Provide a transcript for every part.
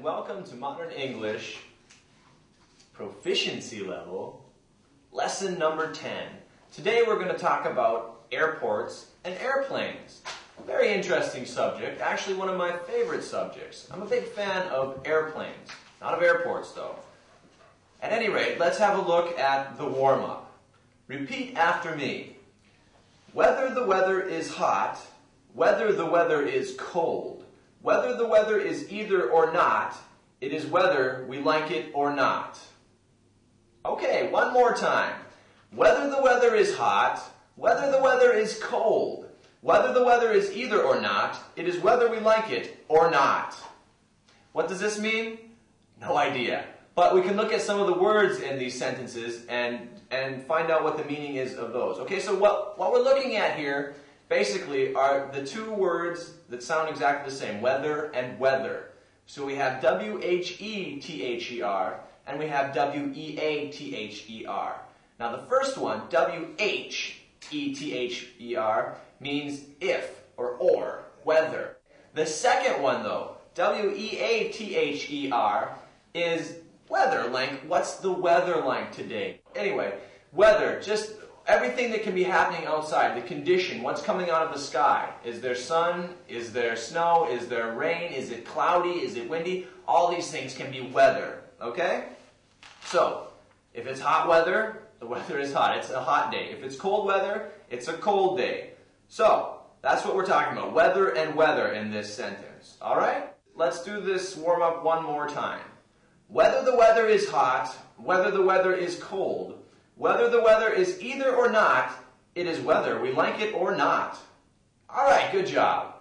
and welcome to Modern English Proficiency Level, Lesson number 10. Today we're going to talk about airports and airplanes. A very interesting subject, actually one of my favorite subjects. I'm a big fan of airplanes, not of airports though. At any rate, let's have a look at the warm-up. Repeat after me. Whether the weather is hot, whether the weather is cold, whether the weather is either or not, it is whether we like it or not. Okay, one more time. Whether the weather is hot, whether the weather is cold, whether the weather is either or not, it is whether we like it or not. What does this mean? No idea. But we can look at some of the words in these sentences and find out what the meaning is of those. Okay, so what we're looking at here basically are the two words that sound exactly the same, weather and weather. So we have W-H-E-T-H-E-R and we have W-E-A-T-H-E-R. Now the first one, W-H-E-T-H-E-R, means if or, weather. The second one though, W-E-A-T-H-E-R, is weather, like what's the weather like today? Anyway, weather, just everything that can be happening outside, the condition, what's coming out of the sky. Is there sun? Is there snow? Is there rain? Is it cloudy? Is it windy? All these things can be weather, okay? So, if it's hot weather, the weather is hot. It's a hot day. If it's cold weather, it's a cold day. So, that's what we're talking about, weather and weather in this sentence. All right? Let's do this warm-up one more time. Whether the weather is hot, whether the weather is cold, whether the weather is either or not, it is whether we like it or not. All right, good job.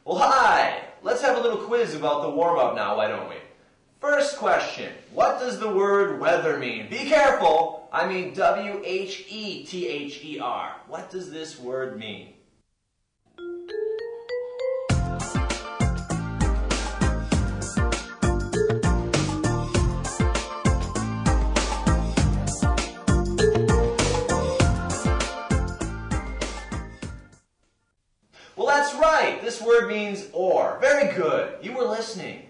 Well, hi! Let's have a little quiz about the warm-up now, why don't we? First question, what does the word weather mean? Be careful, I mean W-H-E-T-H-E-R. What does this word mean? Well, that's right. This word means or. Very good. You were listening.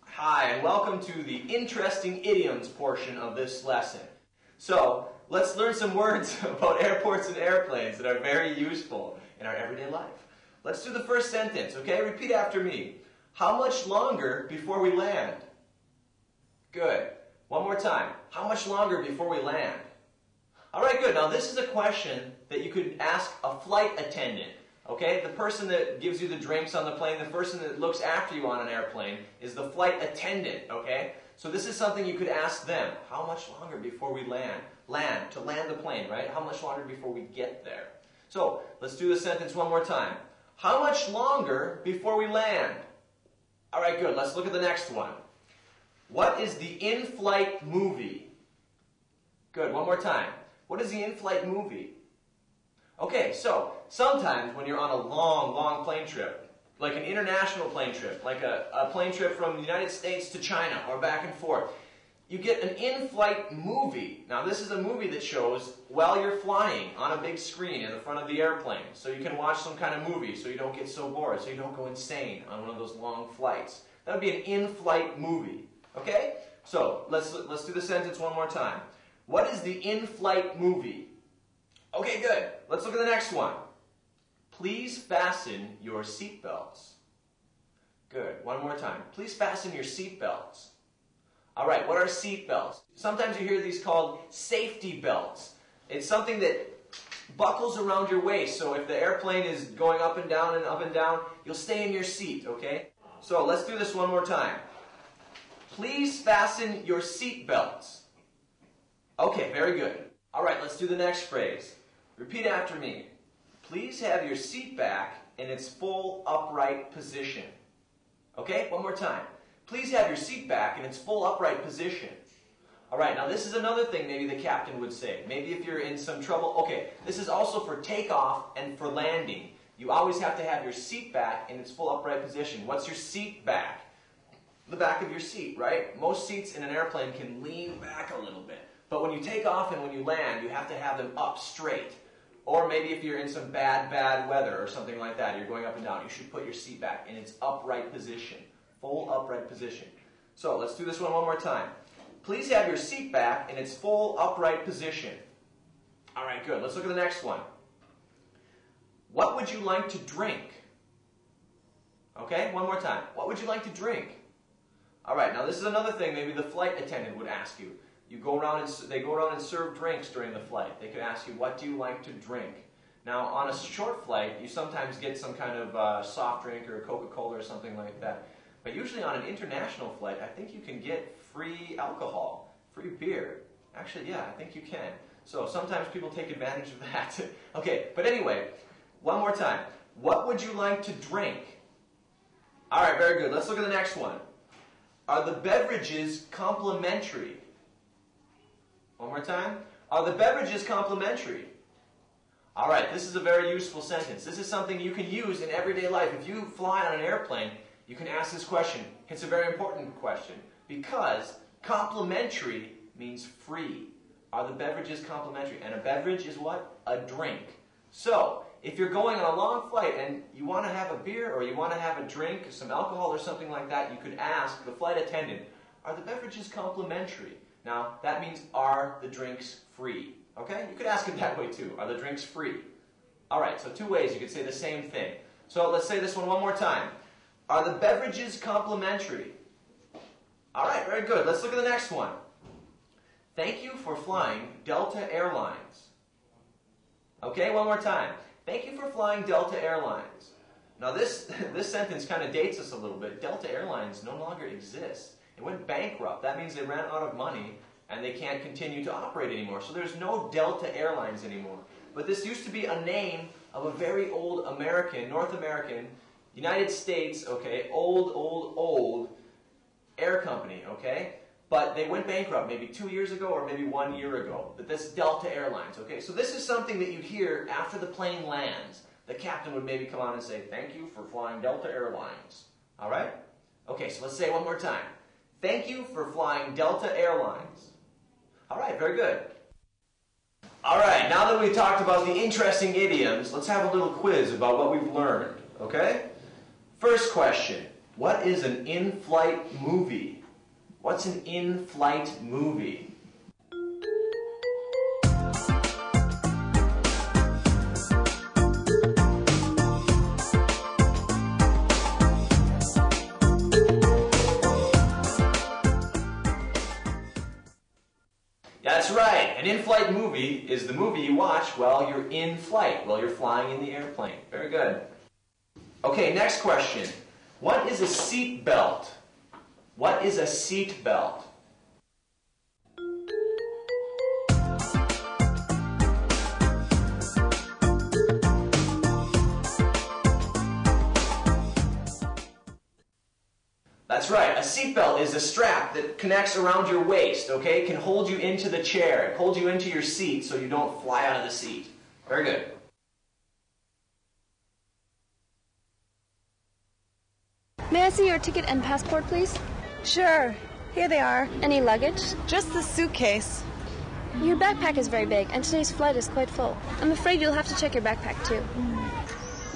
Hi, and welcome to the interesting idioms portion of this lesson. So, let's learn some words about airports and airplanes that are very useful in our everyday life. Let's do the first sentence, okay? Repeat after me. How much longer before we land? Good. One more time. How much longer before we land? All right, good. Now, this is a question that you could ask a flight attendant, okay? The person that gives you the drinks on the plane, the person that looks after you on an airplane is the flight attendant, okay? So this is something you could ask them. How much longer before we land? To land the plane, right? How much longer before we get there? So, let's do the sentence one more time. How much longer before we land? All right, good. Let's look at the next one. What is the in-flight movie? Good. One more time. What is the in-flight movie? Okay, so sometimes when you're on a long plane trip, like an international plane trip, like a plane trip from the United States to China or back and forth, you get an in-flight movie. Now this is a movie that shows while you're flying on a big screen in the front of the airplane. So you can watch some kind of movie so you don't get so bored, so you don't go insane on one of those long flights. That would be an in-flight movie. Okay? So let's do the sentence one more time. What is the in-flight movie? Okay, good. Let's look at the next one. Please fasten your seatbelts. Good. One more time. Please fasten your seatbelts. All right, what are seatbelts? Sometimes you hear these called safety belts. It's something that buckles around your waist, so if the airplane is going up and down, you'll stay in your seat, okay? So let's do this one more time. Please fasten your seatbelts. Okay, very good. All right, let's do the next phrase. Repeat after me. Please have your seat back in its full upright position. Okay, one more time. Please have your seat back in its full upright position. All right, now this is another thing maybe the captain would say. Maybe if you're in some trouble. Okay, this is also for takeoff and for landing. You always have to have your seat back in its full upright position. What's your seat back? The back of your seat, right? Most seats in an airplane can lean back a little bit. But when you take off and when you land, you have to have them up straight. Or maybe if you're in some bad weather or something like that, you're going up and down, you should put your seat back in its upright position. Full upright position. So let's do this one more time. Please have your seat back in its full upright position. All right, good. Let's look at the next one. What would you like to drink? Okay, one more time. What would you like to drink? All right, now this is another thing maybe the flight attendant would ask you. They go around and serve drinks during the flight. They could ask you, what do you like to drink? Now, on a short flight, you sometimes get some kind of soft drink or Coca-Cola or something like that. But usually on an international flight, I think you can get free alcohol, free beer. Actually, yeah, I think you can. So sometimes people take advantage of that. Okay, but anyway, one more time. What would you like to drink? All right, very good. Let's look at the next one. Are the beverages complimentary? One more time. Are the beverages complimentary? All right, this is a very useful sentence. This is something you can use in everyday life. If you fly on an airplane, you can ask this question. It's a very important question because complimentary means free. Are the beverages complimentary? And a beverage is what? A drink. So, if you're going on a long flight and you want to have a beer or you want to have a drink, some alcohol or something like that, you could ask the flight attendant, are the beverages complimentary? Now, that means, are the drinks free? Okay? You could ask it that way too. Are the drinks free? All right, so two ways you could say the same thing. So let's say this one more time. Are the beverages complimentary? All right, very good. Let's look at the next one. Thank you for flying Delta Airlines. Okay, one more time. Thank you for flying Delta Airlines. Now this sentence kind of dates us a little bit. Delta Airlines no longer exists. It went bankrupt. That means they ran out of money and they can't continue to operate anymore. So there's no Delta Airlines anymore. But this used to be a name of a very old American, North American, United States, okay, old air company, okay? But they went bankrupt maybe 2 years ago or maybe 1 year ago. But that's Delta Airlines, okay? So this is something that you'd hear after the plane lands. The captain would maybe come on and say, thank you for flying Delta Airlines. All right? Okay, so let's say it one more time. Thank you for flying Delta Airlines. All right, very good. All right, now that we've talked about the interesting idioms, let's have a little quiz about what we've learned, okay? First question, what is an in-flight movie? What's an in-flight movie? That's right. An in-flight movie is the movie you watch while you're in flight, while you're flying in the airplane. Very good. Okay, next question. What is a seat belt? What is a seat belt? That's right. A seatbelt is a strap that connects around your waist, okay? It can hold you into the chair. It holds you into your seat so you don't fly out of the seat. Very good. May I see your ticket and passport, please? Sure. Here they are. Any luggage? Just the suitcase. Your backpack is very big, and today's flight is quite full. I'm afraid you'll have to check your backpack, too.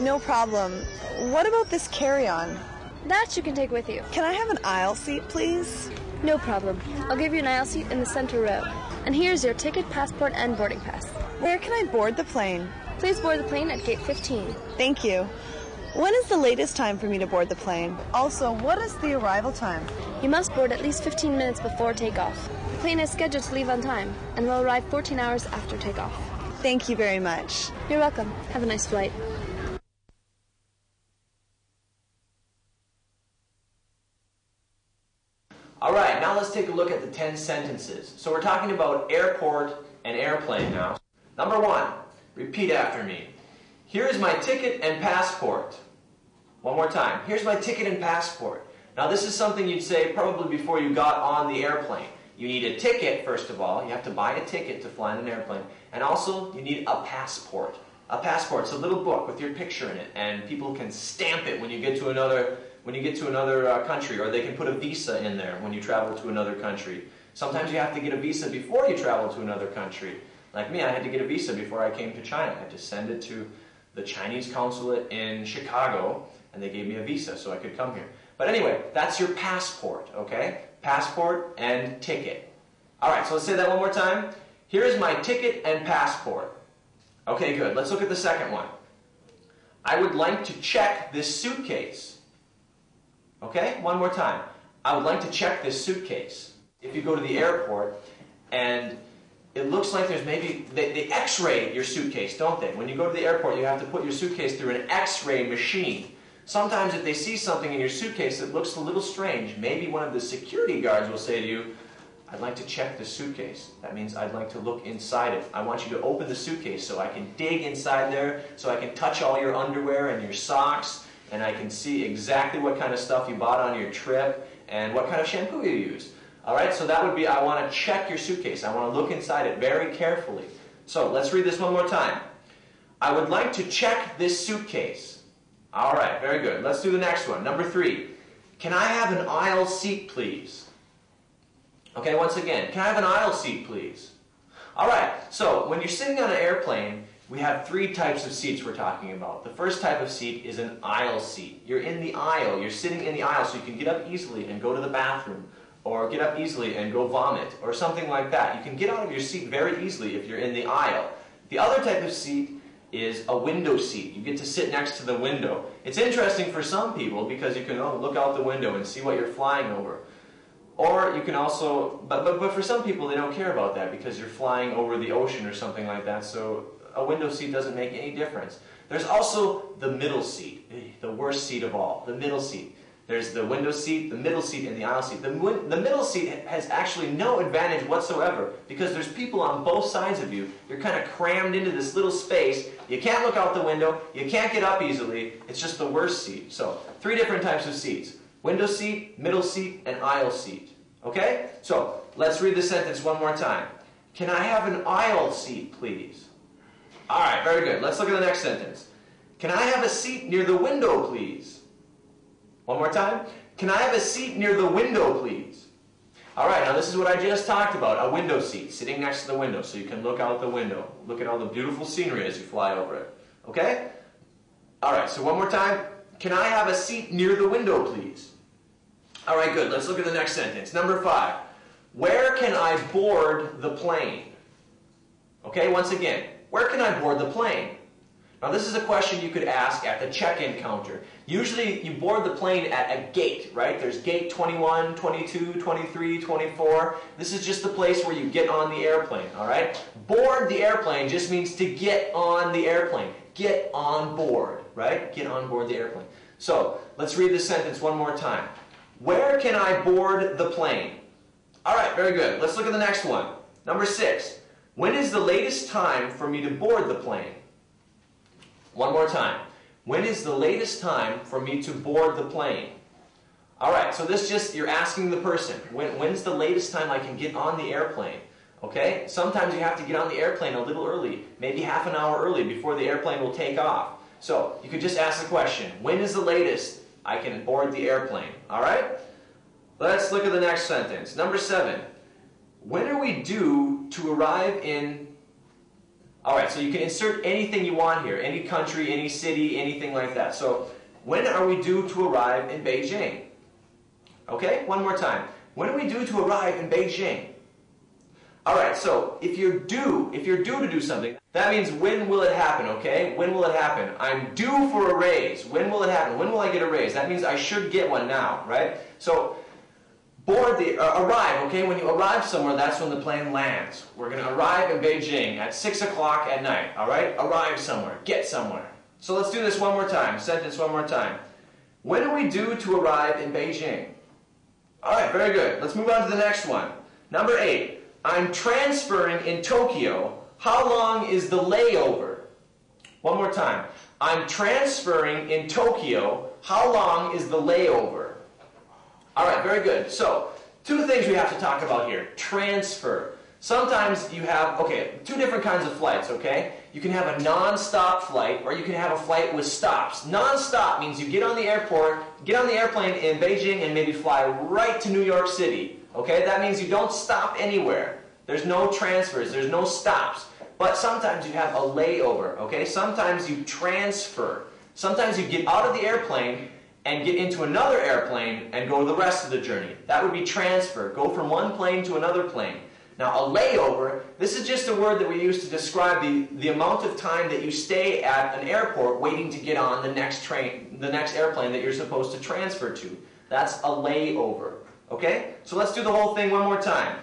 No problem. What about this carry-on? That you can take with you. Can I have an aisle seat, please? No problem. I'll give you an aisle seat in the center row. And here's your ticket, passport, and boarding pass. Where can I board the plane? Please board the plane at gate 15. Thank you. When is the latest time for me to board the plane? Also, what is the arrival time? You must board at least 15 minutes before takeoff. The plane is scheduled to leave on time and will arrive 14 hours after takeoff. Thank you very much. You're welcome. Have a nice flight. All right, now let's take a look at the 10 sentences. So we're talking about airport and airplane now. Number 1, repeat after me. Here is my ticket and passport. One more time. Here's my ticket and passport. Now this is something you'd say probably before you got on the airplane. You need a ticket, first of all. You have to buy a ticket to fly in an airplane. And also, you need a passport. A passport's a little book with your picture in it, and people can stamp it when you get to another country, or they can put a visa in there when you travel to another country. Sometimes you have to get a visa before you travel to another country. Like me, I had to get a visa before I came to China. I had to send it to the Chinese consulate in Chicago, and they gave me a visa so I could come here. But anyway, that's your passport, okay? Passport and ticket. All right, so let's say that one more time. Here is my ticket and passport. Okay, good. Let's look at the second one. I would like to check this suitcase. Okay, one more time. I would like to check this suitcase. If you go to the airport and it looks like there's maybe, they x-ray your suitcase, don't they? When you go to the airport, you have to put your suitcase through an x-ray machine. Sometimes if they see something in your suitcase that looks a little strange, maybe one of the security guards will say to you, I'd like to check the suitcase. That means I'd like to look inside it. I want you to open the suitcase so I can dig inside there, so I can touch all your underwear and your socks, and I can see exactly what kind of stuff you bought on your trip and what kind of shampoo you used. Alright, so that would be, I want to check your suitcase. I want to look inside it very carefully. So, let's read this one more time. I would like to check this suitcase. Alright, very good. Let's do the next one. Number 3. Can I have an aisle seat, please? Okay, once again, can I have an aisle seat, please? Alright, so when you're sitting on an airplane, we have 3 types of seats we're talking about. The first type of seat is an aisle seat. You're in the aisle. You're sitting in the aisle so you can get up easily and go to the bathroom, or get up easily and go vomit, or something like that. You can get out of your seat very easily if you're in the aisle. The other type of seat is a window seat. You get to sit next to the window. It's interesting for some people because you can look out the window and see what you're flying over. Or you can also, but for some people they don't care about that because you're flying over the ocean or something like that, so a window seat doesn't make any difference. There's also the middle seat, the worst seat of all, the middle seat. There's the window seat, the middle seat, and the aisle seat. The middle seat has actually no advantage whatsoever because there's people on both sides of you. You're kind of crammed into this little space. You can't look out the window. You can't get up easily. It's just the worst seat. So, 3 different types of seats. Window seat, middle seat, and aisle seat. Okay? So, let's read the sentence one more time. Can I have an aisle seat, please? Alright, very good. Let's look at the next sentence. Can I have a seat near the window, please? One more time. Can I have a seat near the window, please? Alright, now this is what I just talked about, a window seat, sitting next to the window so you can look out the window. Look at all the beautiful scenery as you fly over it. Okay? Alright, so one more time. Can I have a seat near the window, please? Alright, good. Let's look at the next sentence. Number 5. Where can I board the plane? Okay, once again, where can I board the plane? Now this is a question you could ask at the check-in counter. Usually you board the plane at a gate, right? There's gate 21, 22, 23, 24. This is just the place where you get on the airplane, alright? Board the airplane just means to get on the airplane. Get on board, right? Get on board the airplane. So, let's read this sentence one more time. Where can I board the plane? Alright, very good. Let's look at the next one. Number 6. When is the latest time for me to board the plane? One more time. When is the latest time for me to board the plane? Alright, so this just, you're asking the person, when's the latest time I can get on the airplane? Okay? Sometimes you have to get on the airplane a little early, maybe half an hour early before the airplane will take off. So, you could just ask the question, when is the latest I can board the airplane? Alright? Let's look at the next sentence. Number 7. When are we due to arrive in... Alright, so you can insert anything you want here. Any country, any city, anything like that. So, when are we due to arrive in Beijing? Okay, one more time. When are we due to arrive in Beijing? Alright, so if you're due to do something, that means when will it happen, okay? When will it happen? I'm due for a raise. When will it happen? When will I get a raise? That means I should get one now, right? So, arrive, okay? When you arrive somewhere, that's when the plane lands. We're going to arrive in Beijing at 6 o'clock at night, alright? Arrive somewhere. Get somewhere. So let's do this one more time. Sentence one more time. When are we due to arrive in Beijing? Alright, very good. Let's move on to the next one. Number 8. I'm transferring in Tokyo. How long is the layover? One more time. I'm transferring in Tokyo. How long is the layover? Alright, very good. So, 2 things we have to talk about here. Transfer. Sometimes you have, 2 different kinds of flights, okay? You can have a non-stop flight, or you can have a flight with stops. Non-stop means you get on the airplane in Beijing and maybe fly right to New York City. Okay, that means you don't stop anywhere. There's no transfers, there's no stops. But sometimes you have a layover, okay? Sometimes you transfer. Sometimes you get out of the airplane and get into another airplane and go the rest of the journey. That would be transfer. Go from one plane to another plane. Now, a layover, this is just a word that we use to describe the amount of time that you stay at an airport waiting to get on the next airplane that you're supposed to transfer to. That's a layover, okay? So let's do the whole thing one more time.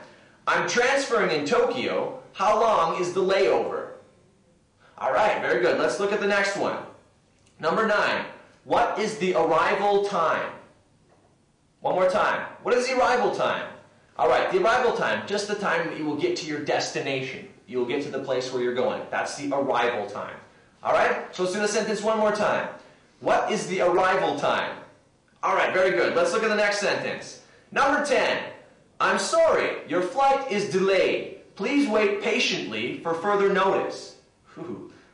I'm transferring in Tokyo. How long is the layover? All right, very good. Let's look at the next one. Number 9. What is the arrival time? One more time. What is the arrival time? All right, the arrival time, just the time that you will get to your destination. You will get to the place where you're going. That's the arrival time. All right, so let's do the sentence one more time. What is the arrival time? All right, very good. Let's look at the next sentence. Number 10. I'm sorry, your flight is delayed. Please wait patiently for further notice.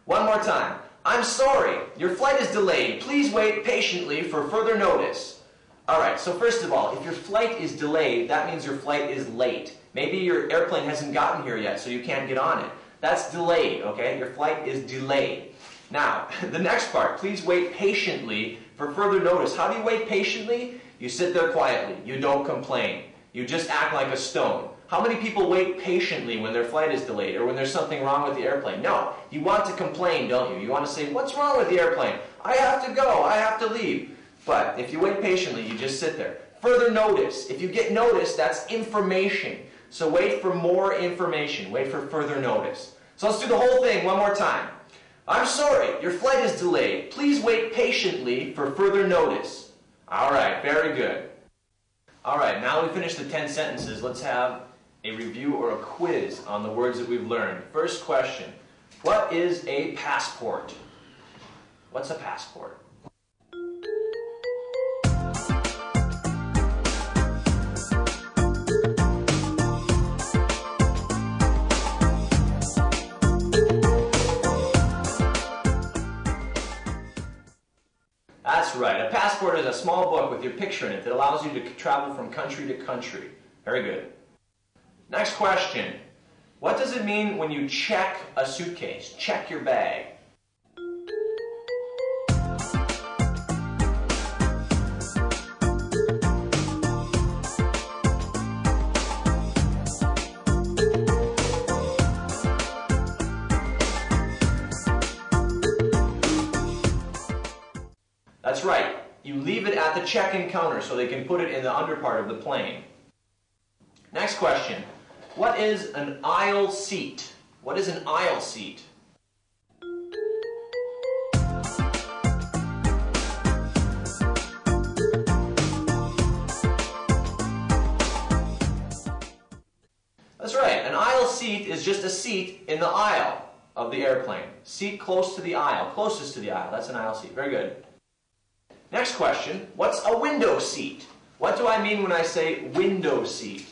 One more time. I'm sorry, your flight is delayed. Please wait patiently for further notice. Alright, so first of all, if your flight is delayed, that means your flight is late. Maybe your airplane hasn't gotten here yet, so you can't get on it. That's delayed, okay? Your flight is delayed. Now, the next part, please wait patiently for further notice. How do you wait patiently? You sit there quietly. You don't complain. You just act like a stone. How many people wait patiently when their flight is delayed or when there's something wrong with the airplane? No, you want to complain, don't you? You want to say, what's wrong with the airplane? I have to go. I have to leave. But if you wait patiently, you just sit there. Further notice. If you get notice, that's information. So wait for more information. Wait for further notice. So let's do the whole thing one more time. I'm sorry, your flight is delayed. Please wait patiently for further notice. All right, very good. All right, now we finished the 10 sentences. Let's have a review or a quiz on the words that we've learned. First question. What is a passport? What's a passport? That's right. A passport is a small book with your picture in it that allows you to travel from country to country. Very good. Next question. What does it mean when you check a suitcase? Check your bag. That's right. You leave it at the check-in counter so they can put it in the under part of the plane. Next question. What is an aisle seat? What is an aisle seat? That's right. An aisle seat is just a seat in the aisle of the airplane. Seat close to the aisle, closest to the aisle. That's an aisle seat. Very good. Next question. What's a window seat? What do I mean when I say window seat?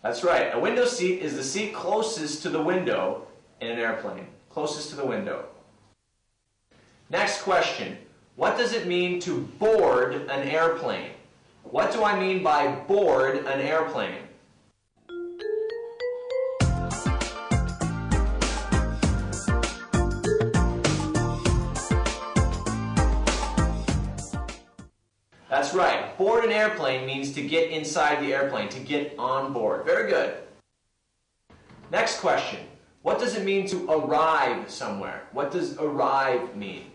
That's right. A window seat is the seat closest to the window in an airplane. Closest to the window. Next question. What does it mean to board an airplane? What do I mean by board an airplane? That's right. Board an airplane means to get inside the airplane, to get on board. Very good. Next question. What does it mean to arrive somewhere? What does arrive mean?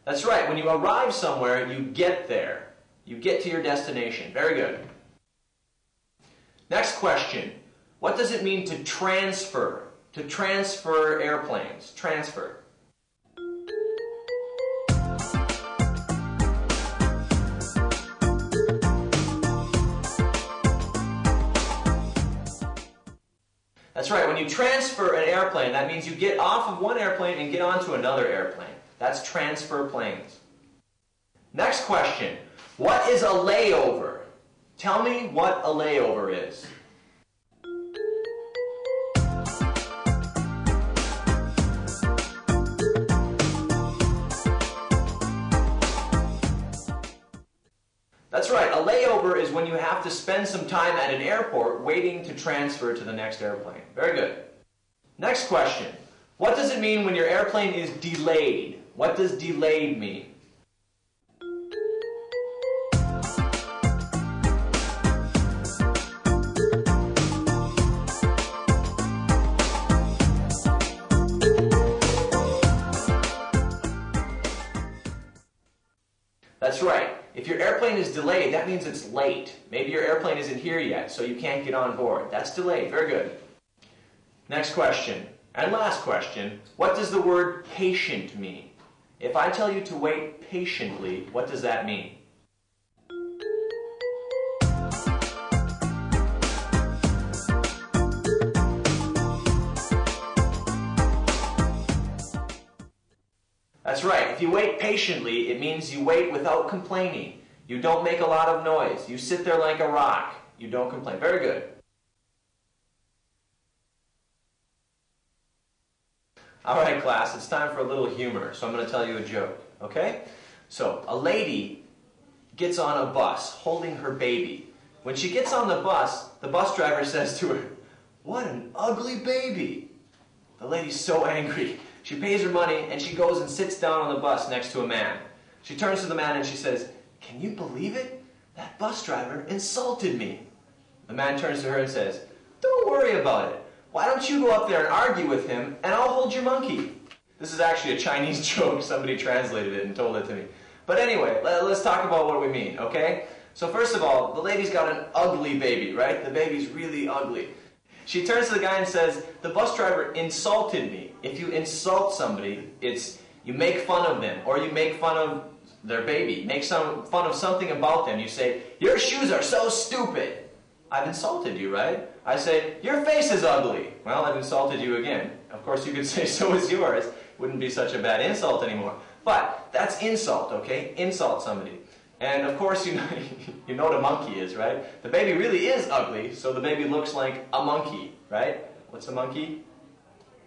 That's right. When you arrive somewhere, you get there. You get to your destination. Very good. Next question. What does it mean to transfer? To transfer airplanes. Transfer. That's That's right, when you transfer an airplane, that means you get off of one airplane and get onto another airplane. That's transfer planes. Next question. What is a layover? Tell me what a layover is. That's right, a layover is when you have to spend some time at an airport waiting to transfer to the next airplane. Very good. Next question. What does it mean when your airplane is delayed? What does delayed mean? That's right. If your airplane is delayed, that means it's late. Maybe your airplane isn't here yet, so you can't get on board. That's delayed. Very good. Next question, and last question. What does the word patient mean? If I tell you to wait patiently, what does that mean? That's right. If you wait patiently, it means you wait without complaining. You don't make a lot of noise. You sit there like a rock. You don't complain. Very good. All right, class, it's time for a little humor, so I'm going to tell you a joke, okay? So, a lady gets on a bus holding her baby. When she gets on the bus driver says to her, "What an ugly baby." The lady's so angry. She pays her money and she goes and sits down on the bus next to a man. She turns to the man and she says, "Can you believe it? That bus driver insulted me." The man turns to her and says, "Don't worry about it. Why don't you go up there and argue with him and I'll hold your monkey." This is actually a Chinese joke. Somebody translated it and told it to me. But anyway, let's talk about what we mean, okay? So first of all, the lady's got an ugly baby, right? The baby's really ugly. She turns to the guy and says, "The bus driver insulted me." If you insult somebody, it's you make fun of them or you make fun of their baby. Make some fun of something about them. You say, "Your shoes are so stupid." I've insulted you, right? I say, "Your face is ugly." Well, I've insulted you again. Of course, you could say, "So is yours." Wouldn't be such a bad insult anymore. But that's insult, okay? Insult somebody. And of course, you know what a monkey is, right? The baby really is ugly, so the baby looks like a monkey, right? What's a monkey?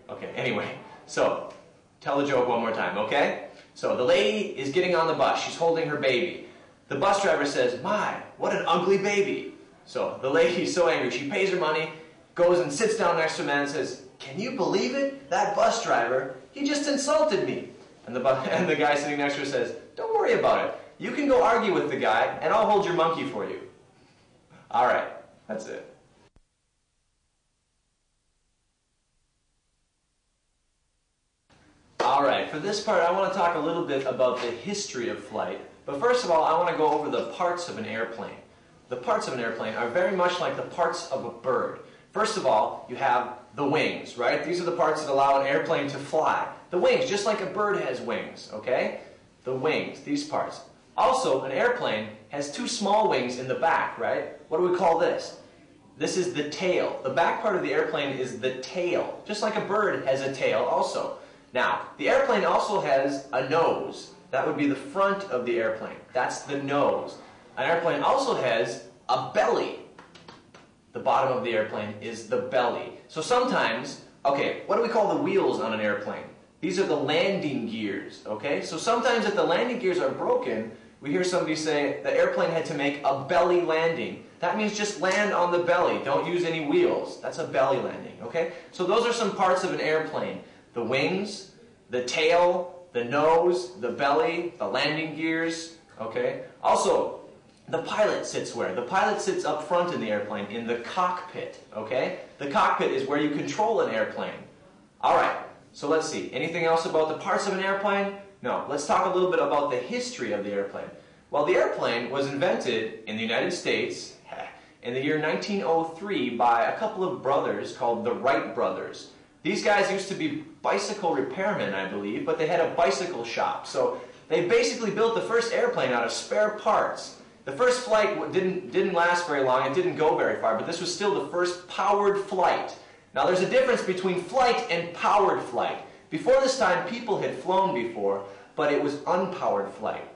Okay, anyway, so tell the joke one more time, okay? So the lady is getting on the bus. She's holding her baby. The bus driver says, "My, what an ugly baby." So the lady's so angry. She pays her money, goes and sits down next to a man and says, "Can you believe it? That bus driver, he just insulted me." And the guy sitting next to her says, "Don't worry about it. You can go argue with the guy, and I'll hold your monkey for you." All right, that's it. All right, for this part, I want to talk a little bit about the history of flight. But first of all, I want to go over the parts of an airplane. The parts of an airplane are very much like the parts of a bird. First of all, you have the wings, right? These are the parts that allow an airplane to fly. The wings, just like a bird has wings, okay? The wings, these parts. Also, an airplane has two small wings in the back, right? What do we call this? This is the tail. The back part of the airplane is the tail, just like a bird has a tail also. Now, the airplane also has a nose. That would be the front of the airplane. That's the nose. An airplane also has a belly. The bottom of the airplane is the belly. So sometimes, okay, what do we call the wheels on an airplane? These are the landing gears, okay? So sometimes if the landing gears are broken, we hear somebody say the airplane had to make a belly landing. That means just land on the belly. Don't use any wheels. That's a belly landing, okay? So those are some parts of an airplane. The wings, the tail, the nose, the belly, the landing gears, okay? Also, the pilot sits where? The pilot sits up front in the airplane, in the cockpit, okay? The cockpit is where you control an airplane. All right, so let's see. Anything else about the parts of an airplane? No. Let's talk a little bit about the history of the airplane. Well, the airplane was invented in the United States in the year 1903 by a couple of brothers called the Wright brothers. These guys used to be bicycle repairmen, I believe, but they had a bicycle shop. So they basically built the first airplane out of spare parts. The first flight didn't last very long. It didn't go very far, but this was still the first powered flight. Now there's a difference between flight and powered flight. Before this time, people had flown before, but it was unpowered flight.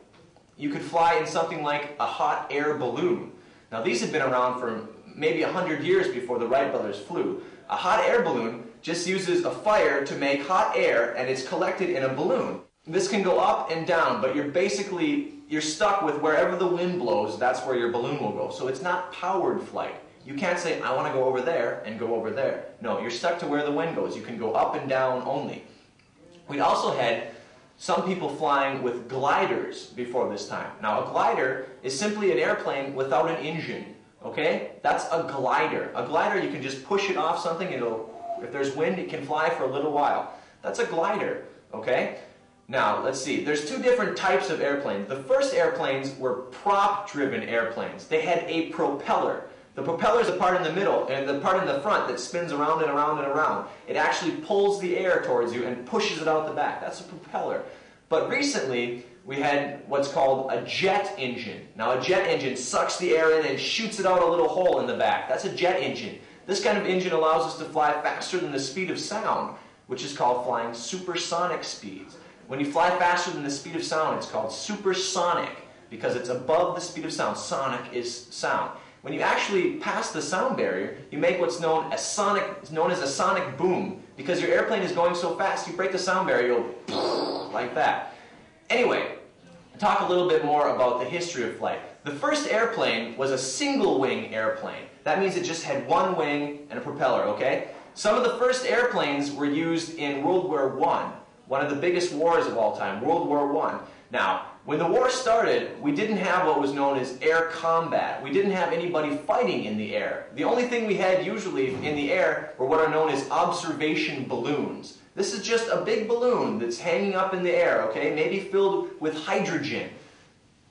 You could fly in something like a hot air balloon. Now these had been around for maybe 100 years before the Wright brothers flew. A hot air balloon just uses a fire to make hot air, and it's collected in a balloon. This can go up and down, but you're stuck with wherever the wind blows, that's where your balloon will go. So it's not powered flight. You can't say, I want to go over there and go over there. No, you're stuck to where the wind goes. You can go up and down only. We also had some people flying with gliders before this time. Now a glider is simply an airplane without an engine. Okay? That's a glider. A glider, you can just push it off something, if there's wind, it can fly for a little while. That's a glider. Okay? Now, let's see. There's two different types of airplanes. The first airplanes were prop-driven airplanes. They had a propeller. The propeller is the part in the middle, and the part in the front that spins around and around and around. It actually pulls the air towards you and pushes it out the back. That's a propeller. But recently, we had what's called a jet engine. Now, a jet engine sucks the air in and shoots it out a little hole in the back. That's a jet engine. This kind of engine allows us to fly faster than the speed of sound, which is called flying supersonic speeds. When you fly faster than the speed of sound, it's called supersonic because it's above the speed of sound. Sonic is sound. When you actually pass the sound barrier, you make what's known as a sonic boom. Because your airplane is going so fast, you break the sound barrier, you'll like that. Anyway, talk a little bit more about the history of flight. The first airplane was a single-wing airplane. That means it just had one wing and a propeller, okay? Some of the first airplanes were used in World War I, one of the biggest wars of all time, World War I. Now, when the war started, we didn't have what was known as air combat. We didn't have anybody fighting in the air. The only thing we had usually in the air were what are known as observation balloons. This is just a big balloon that's hanging up in the air, okay? Maybe filled with hydrogen.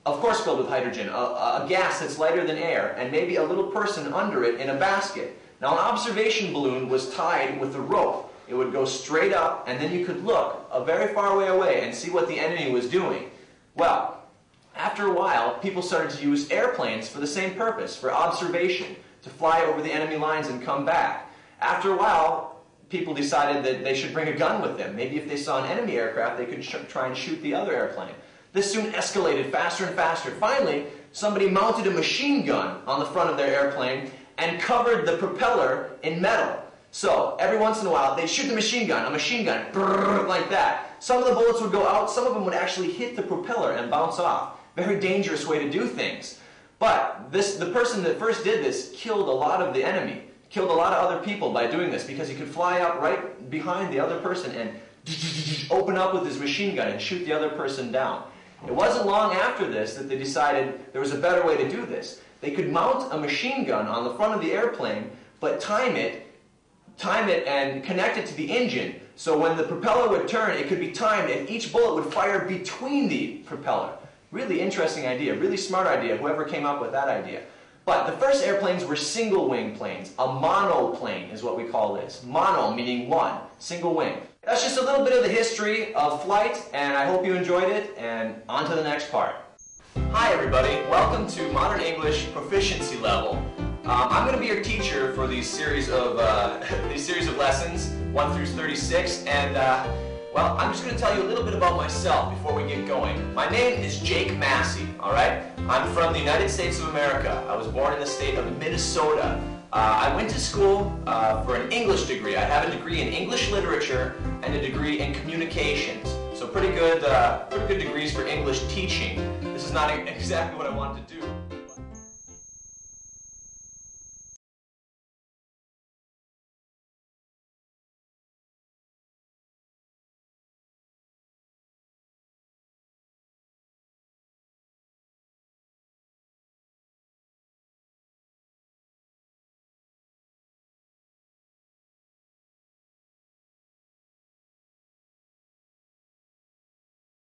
Of course filled with hydrogen, a gas that's lighter than air, and maybe a little person under it in a basket. Now an observation balloon was tied with a rope. It would go straight up, and then you could look a very far way away and see what the enemy was doing. Well, after a while, people started to use airplanes for the same purpose, for observation, to fly over the enemy lines and come back. After a while, people decided that they should bring a gun with them. Maybe if they saw an enemy aircraft, they could try and shoot the other airplane. This soon escalated faster and faster. Finally, somebody mounted a machine gun on the front of their airplane and covered the propeller in metal. So, every once in a while, they'd shoot the machine gun, brrr, like that. Some of the bullets would go out, some of them would actually hit the propeller and bounce off. Very dangerous way to do things. But the person that first did this killed a lot of the enemy, killed a lot of other people by doing this, because he could fly up right behind the other person and open up with his machine gun and shoot the other person down. It wasn't long after this that they decided there was a better way to do this. They could mount a machine gun on the front of the airplane, but time it and connect it to the engine. So when the propeller would turn, it could be timed, and each bullet would fire between the propeller. Really interesting idea, really smart idea, whoever came up with that idea. But the first airplanes were single-wing planes. A monoplane is what we call this. Mono meaning one, single wing. That's just a little bit of the history of flight, and I hope you enjoyed it, and on to the next part. Hi everybody, welcome to Modern English Proficiency Level. I'm going to be your teacher for these series of lessons, 1 through 36, and well, I'm just going to tell you a little bit about myself before we get going. My name is Jake Massey, alright? I'm from the United States of America. I was born in the state of Minnesota. I went to school for an English degree. I have a degree in English literature and a degree in communications. So pretty good degrees for English teaching. This is not exactly what I wanted to do.